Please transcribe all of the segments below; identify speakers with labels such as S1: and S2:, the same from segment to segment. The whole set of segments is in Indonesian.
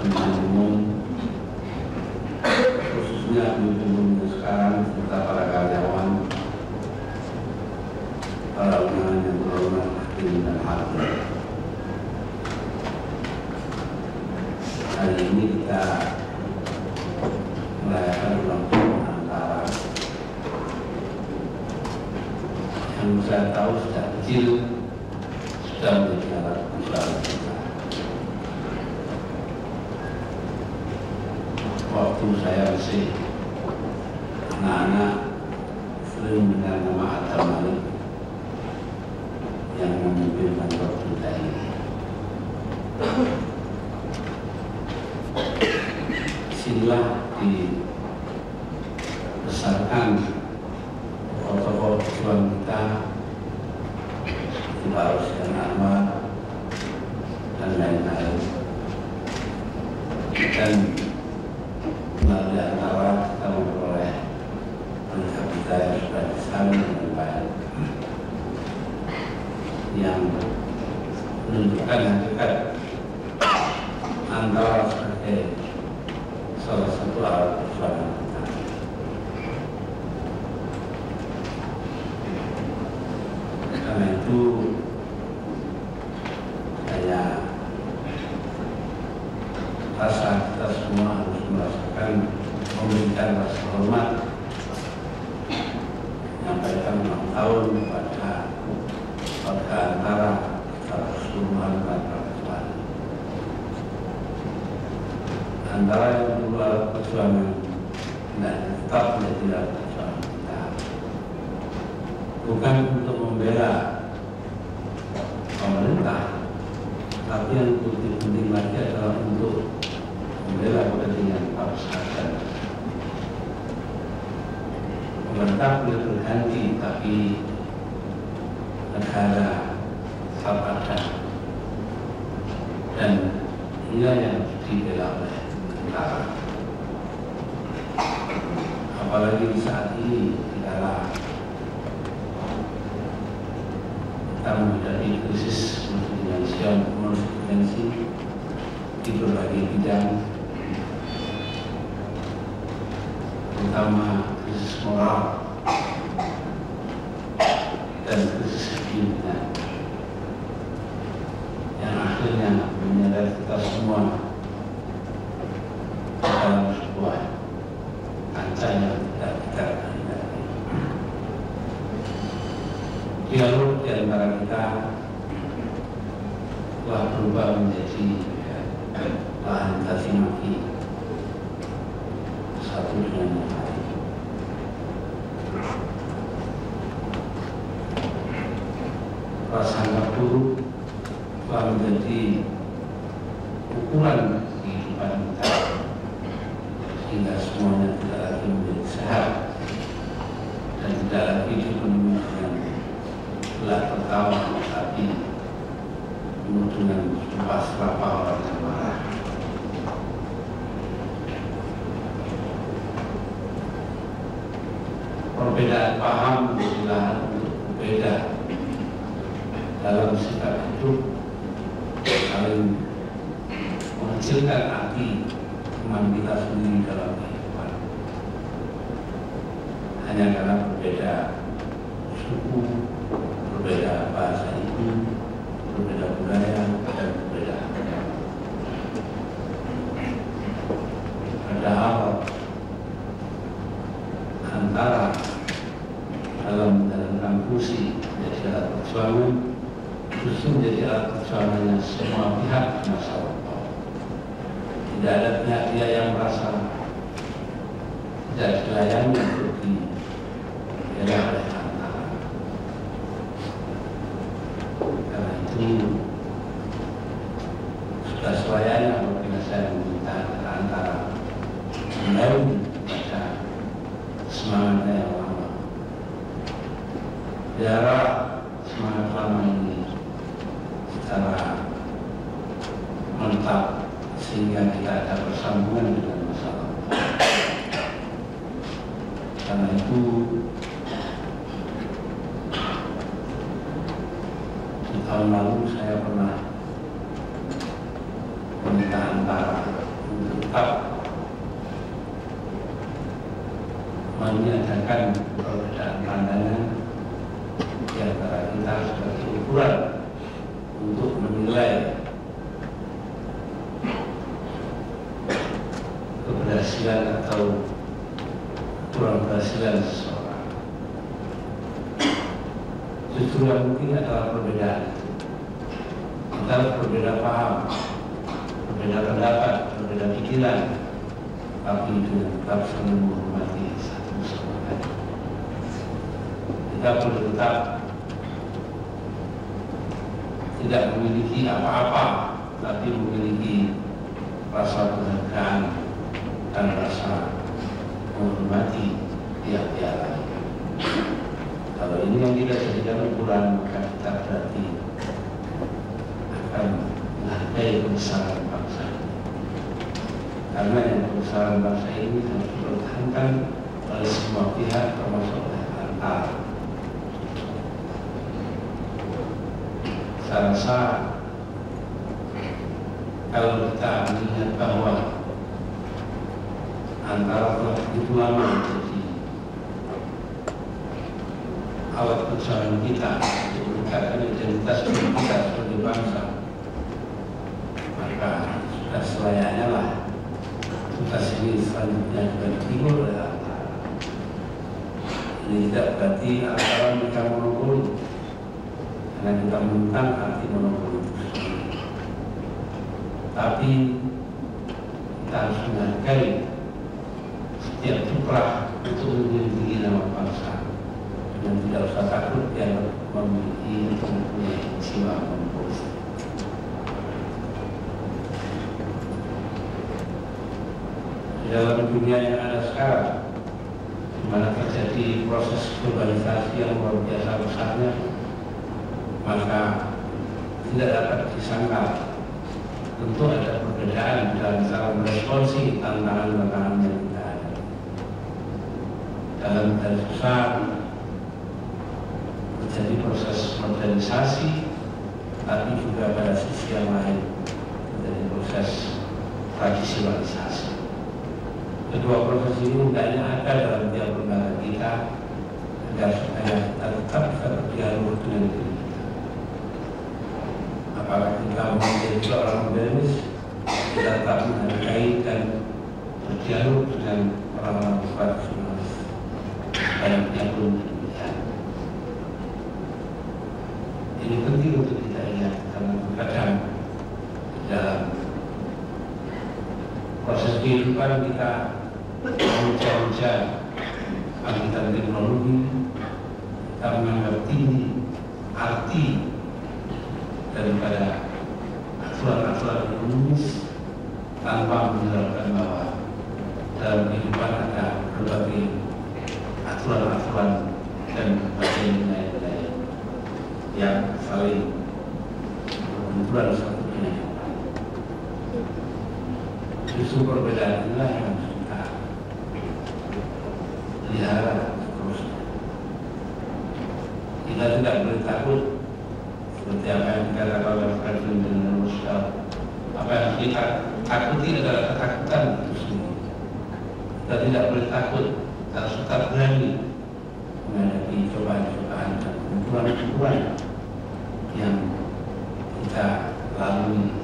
S1: pemilihan umum, khususnya pemimpin sekarang, serta para karyawan, para undangan yang terhormat, hadirin dan hadirat. Hari ini kita merayakan ulang tahun Antara yang saya tahu sejak kecil sudah menjadi alat perjuangan kita. Waktu saya masih anak-anak sering mendengar nama Adam Malik yang memimpin kantor kita ini. Disinilah dibesarkan tokoh-tokoh perjuangan kita, Pak Rusdan Ahmad dan lain-lain. Dan melalui Antara kita memperoleh bangsa kita yang sudah disalin dengan baik, yang menunjukkan hakikat Antara sebagai salah satu alat perjuangan kita. Karena itu saya rasa kita semua harus merasakan memberikan rasa hormat, menyampaikan ulang tahun kepada warga Antara secara keseluruhan tanpa kecuali. Antara yang dulu alat perjuangan dan tetap menjadi alat perjuangan kita, bukan untuk membela pemerintah, tapi yang lebih penting lagi adalah untuk membela kepentingan bangsa. Pemerintah boleh berganti, tapi negara tetap ada, dan inilah yang dibela oleh negara. Apalagi saat ini kita menghadapi krisis multidimensi di berbagai bidang, terutama krisis moral dan krisis kepemimpinan yang akhirnya menyeret kita semua dalam sebuah kancah yang tidak kita hindari. Dialog di antara kita telah berubah menjadi bahan caci maki satu dengan yang lain. Prasangka buruk telah menjadi ukuran kehidupan kita, sehingga semuanya tidak lagi menjadi sehat dan tidak lagi dipenuhi dengan gelak tertawa, tapi penuh dengan sumpah serapah orang yang marah. Perbedaan paham menjadi lahan untuk berbeda dalam sikap hidup, saling mengecilkan arti teman kita sendiri dalam kehidupan hanya karena berbeda suku, berbeda bahasa ibu, berbeda budaya, dan berbeda agama. Padahal Antara dalam menjalankan fungsi menjadi alat perjuangan justru menjadi alat perjuangannya semua pihak di masa lampau. Tidak ada pihak yang merasa tidak dilayani untuk dibela oleh Antara. Karena itu sudah selayaknya apabila saya meminta Antara kembali pada semangatnya yang lama. Biara semangat lama ini secara mantap sehingga kita ada bersambungan dengan masa lalu. Karena itu di tahun lalu saya pernah meminta Antara meniadakan perbedaan pandangan di antara kita sebagai ukuran untuk menilai keberhasilan atau kurang berhasilan seseorang. Justru yang mungkin adalah perbedaan. Kita berbeda paham, berbeda pendapat, berbeda pikiran, tapi dengan tetap saling menghormati satu sama lain. Kita perlu tetap tidak memiliki apa-apa, tapi memiliki rasa penghargaan dan rasa menghormati pihak-pihak lain. Kalau ini yang kita jadikan ukuran, maka kita berarti akan menghargai kebesaran bangsa ini. Karena yang kebesaran bangsa ini harus dipertahankan oleh semua pihak, termasuk oleh antar. Saya rasa kalau kita melihat bahwa antara telah begitu lama menjadi alat perjuangan kita untuk meningkatkan identitas kita sebagai bangsa, maka sudah selayaknya lah tugas ini selanjutnya juga ditimur oleh antara. Ini tidak berarti antara mereka monopoli, karena kita menentang arti monopoli itu sendiri. Tapi kita harus menghargai setiap kiprah untuk melindungi nama bangsa, dan tidak usah takut yang memiliki atau mempunyai jiwa monopolis. Dalam dunia yang ada sekarang, di mana terjadi proses globalisasi yang luar biasa besarnya, maka tidak dapat disangkal tentu ada perbedaan dalam cara meresponsi tantangan-tantangan yang kita hadapi. Dalam garis besar terjadi proses modernisasi, tapi juga pada sisi yang lain terjadi proses tradisionalisasi. Kedua proses ini hendaknya ada dalam tiap lembaga kita agar supaya kita tetap bisa berdialog dengan diri kita. Apakah kita mau menjadi seorang modernis, kita tetap menghargai dan berdialog dengan orang-orang tradisionalis. Baiknya pun demikian. Ini penting untuk kita ingat karena kadang dalam proses kehidupan kita mengejar bangkitan teknologi, kita menganggap tinggi arti daripada aturan-aturan ekonomis tanpa menjelaskan bahwa dalam kehidupan ada berbagai aturan-aturan dan berbagai nilai-nilai yang saling berbenturan satu dengan yang lain. Justru perbedaan inilah yang harus kita pelihara terus. Kita tidak boleh takut seperti apa yang dikatakan oleh Presiden Roosevelt. Apa yang kita takuti adalah ketakutan itu sendiri. Kita tidak boleh takut, kita harus tetap berani menghadapi cobaan-cobaan dan benturan-benturan yang kita lalui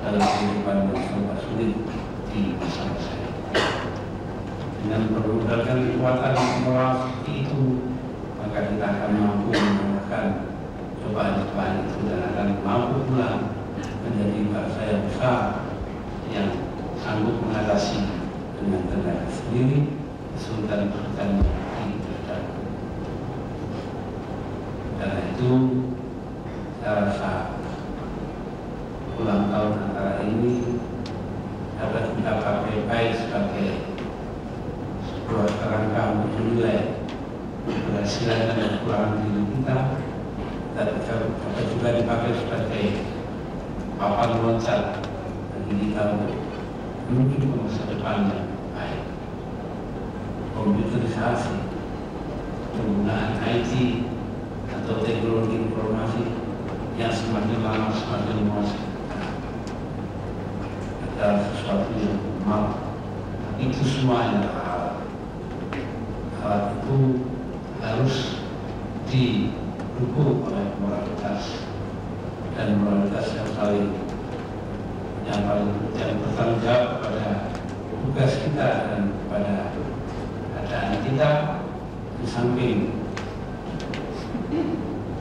S1: dalam kehidupan yang sangat sulit di masa-masa ini. Dengan bermodalkan kekuatan moral seperti itu, maka kita akan mampu mengalahkan cobaan-cobaan itu dan akan mampu pula menjadi bangsa yang besar yang sanggup mengatasi dengan tenaga sendiri kesulitan-kesulitan yang terjadi. Karena itu saya rasa ulang tahun antara ini dapat kita pakai baik sebagai sebuah kerangka untuk menilai keberhasilan dan kekurangan diri kita, dan dapat juga dipakai sebagai papan loncat bagi kita untuk menuju ke masa depan yang baik. Komputerisasi, penggunaan IT atau teknologi informasi yang semakin lama semakin menguasai adalah sesuatu yang normal. Itu semuanya hal sholat itu harus didukung oleh moralitas, dan moralitas yang paling bertanggung jawab pada tugas kita dan pada keadaan kita. Di samping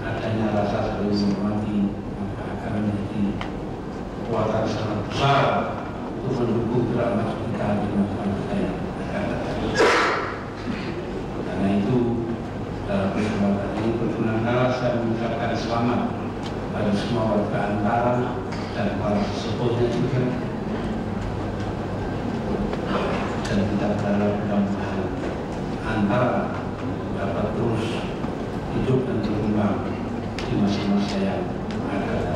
S1: adanya rasa saling menghormati, maka akan menjadi kekuatan sangat besar untuk mendukung gerak maju kita di masa-masa yang akan datang. Karena itu dalam kesempatan ini perkenankan saya mengucapkan selamat pada semua warga Antara dan para sesepuhnya juga, dan kita berharap mudah-mudahan Antara dapat terus hidup dan berkembang di masa-masa yang akan datang.